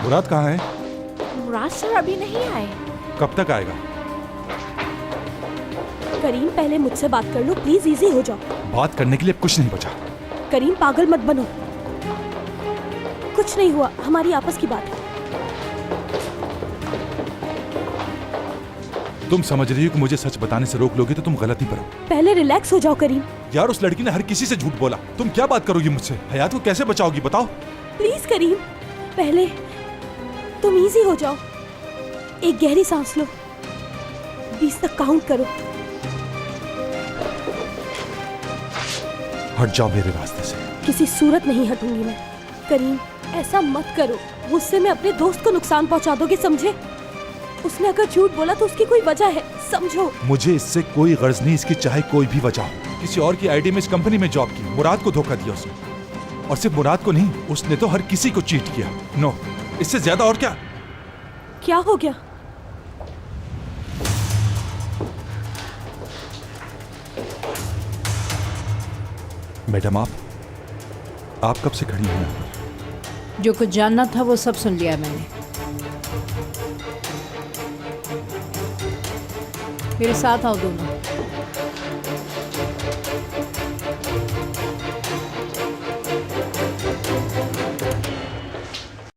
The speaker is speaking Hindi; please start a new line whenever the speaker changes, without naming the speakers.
मुराद कहाँ है?
मुराद सर अभी नहीं आए।
कब तक आएगा?
करीम पहले मुझसे बात कर लो प्लीज, इजी हो जाओ।
बात करने के लिए अब कुछ नहीं बचा।
करीम पागल मत बनो, कुछ नहीं हुआ, हमारी आपस की बात है।
तुम समझ रही हो कि मुझे सच बताने से रोक लोगे तो तुम गलती पर हो।
पहले रिलैक्स हो जाओ करीम।
यार उस लड़की ने हर किसी से झूठ बोला, तुम क्या बात करोगी मुझसे? हयात को कैसे बचाओगी बताओ?
प्लीज करीम, पहले तुम इजी हो जाओ, एक गहरी सांस लो, 20 तक काउंट करो।
हट जाओ मेरे रास्ते से।
किसी सूरत नहीं हटूंगी मैं। करीम ऐसा मत करो, मुझसे मैं अपने दोस्त को नुकसान पहुंचा दोगे, समझे? उसने अगर झूठ बोला तो उसकी कोई वजह है, समझो।
मुझे इससे कोई गर्ज नहीं, इसकी चाहे कोई भी वजह हो। किसी और की आईडी में इस कंपनी में जॉब की, मुराद को धोखा दिया उसने, और सिर्फ मुराद को नहीं, उसने तो हर किसी को चीट किया। नो, इससे ज्यादा और क्या?
क्या हो गया?
मैडम आप कब से खड़ी हैं?
जो कुछ जानना था वो सब सुन लिया मैंने। मेरे साथ आओ दोनों।